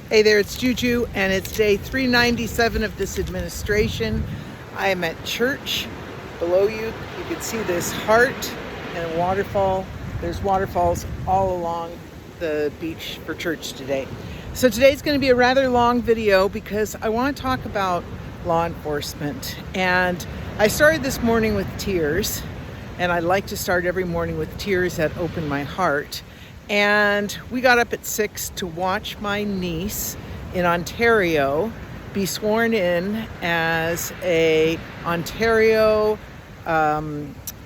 Hey there, it's Juju, and it's day 397 of this administration. I am at church. Below you, you can see this heart and a waterfall. There's waterfalls all along the beach for church today. So today's going to be a rather long video because I want to talk about law enforcement. And I started this morning with tears, and I like to start every morning with tears that open my heart. And we got up at 6 to watch my niece in Ontario be sworn in as a Ontario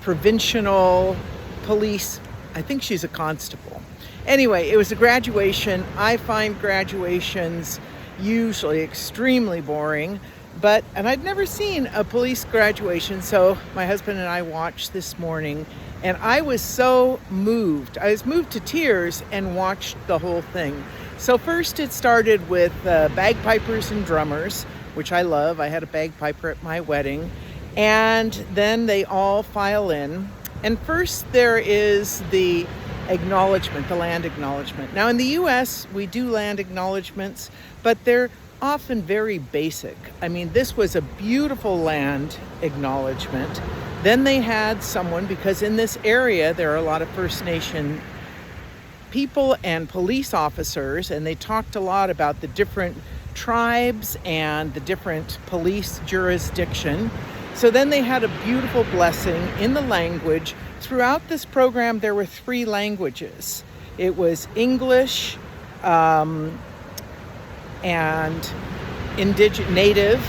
provincial police. I think she's a constable. Anyway, it was a graduation. I find graduations usually extremely boring, and I'd never seen a police graduation, so my husband and I watched this morning. And I was so moved. I was moved to tears and watched the whole thing. So first it started with bagpipers and drummers, which I love. I had a bagpiper at my wedding. And then they all file in. And first there is the acknowledgement, the land acknowledgement. Now in the US, we do land acknowledgements, but they're often very basic. I mean, this was a beautiful land acknowledgement. Then they had someone, because in this area there are a lot of First Nation people and police officers, and they talked a lot about the different tribes and the different police jurisdiction. So then they had a beautiful blessing in the language. Throughout this program there were 3 languages. It was English and Native.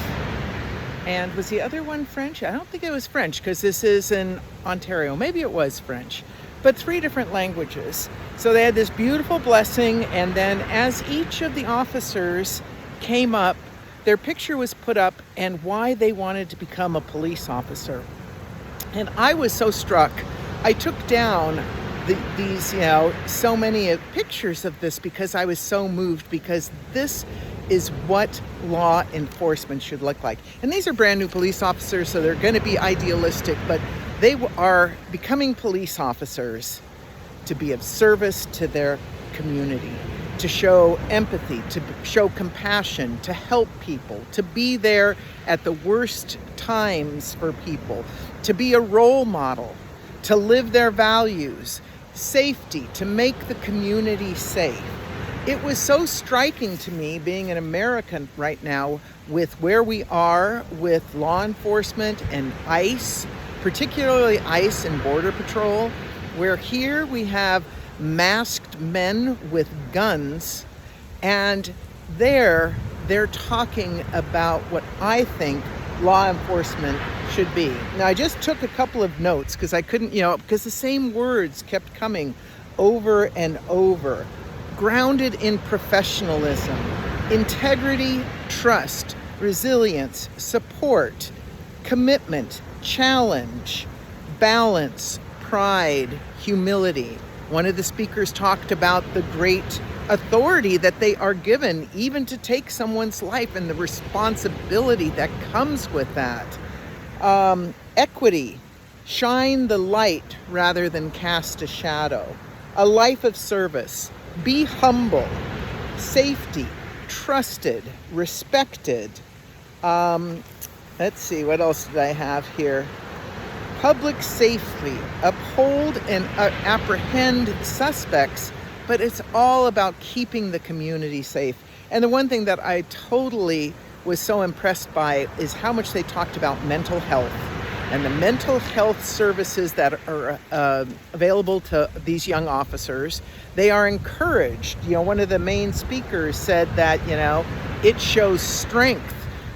And was the other one French? I don't think it was French because this is in Ontario. Maybe it was French, but 3 different languages. So they had this beautiful blessing, and then as each of the officers came up, their picture was put up and why they wanted to become a police officer. And I was so struck. I took down these, so many pictures of this because I was so moved, because this is what law enforcement should look like. And these are brand new police officers, so they're going to be idealistic, but they are becoming police officers to be of service to their community, to show empathy, to show compassion, to help people, to be there at the worst times for people, to be a role model, to live their values, safety, to make the community safe. It was so striking to me, being an American right now, with where we are with law enforcement and ICE, particularly ICE and Border Patrol, where here we have masked men with guns, and they're talking about what I think law enforcement should be. Now, I just took a couple of notes because I couldn't, because the same words kept coming over and over. Grounded in professionalism, integrity, trust, resilience, support, commitment, challenge, balance, pride, humility. One of the speakers talked about the great authority that they are given, even to take someone's life, and the responsibility that comes with that. Equity, shine the light rather than cast a shadow. A life of service. Be humble, safety, trusted, respected. Let's see, what else did I have here? Public safety, uphold and apprehend suspects, but it's all about keeping the community safe. And the one thing that I totally was so impressed by is how much they talked about mental health and the mental health services that are available to these young officers. They are encouraged. One of the main speakers said that, it shows strength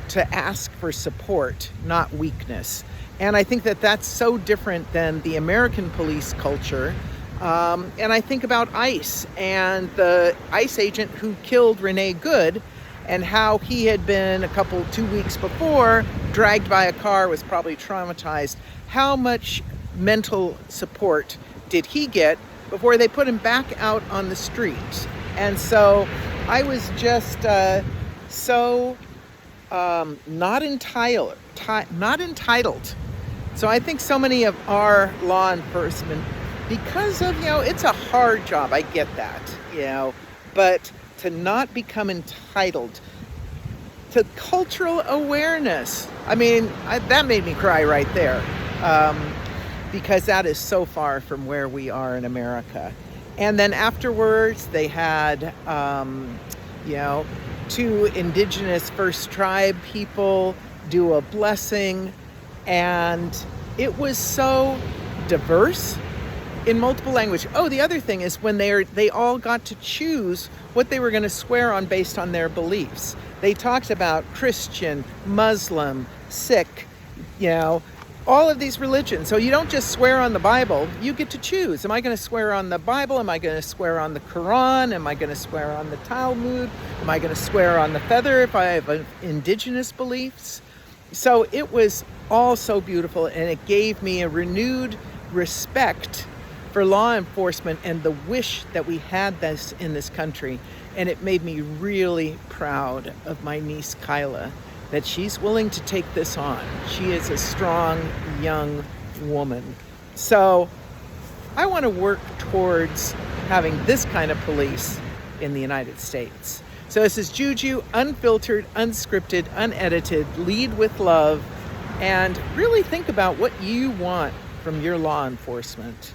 to ask for support, not weakness. And I think that that's so different than the American police culture. And I think about ICE and the ICE agent who killed Renee Good, and how he had been 2 weeks before dragged by a car, was probably traumatized. How much mental support did he get before they put him back out on the street? And so I was just not entitled. So I think so many of our law enforcement, because of, it's a hard job, I get that, but to not become entitled, to cultural awareness. I mean, that made me cry right there, because that is so far from where we are in America. And then afterwards, they had, you know, 2 indigenous First Tribe people do a blessing, and it was so diverse in multiple language. Oh, the other thing is when they all got to choose what they were going to swear on based on their beliefs. They talked about Christian, Muslim, Sikh, you know, all of these religions. So you don't just swear on the Bible, you get to choose. Am I going to swear on the Bible? Am I going to swear on the Quran? Am I going to swear on the Talmud? Am I going to swear on the feather if I have indigenous beliefs? So it was all so beautiful, and it gave me a renewed respect for law enforcement and the wish that we had this in this country. And it made me really proud of my niece Kyla, that she's willing to take this on. She is a strong young woman. So I want to work towards having this kind of police in the United States. So this is Juju, unfiltered, unscripted, unedited, lead with love, and really think about what you want from your law enforcement.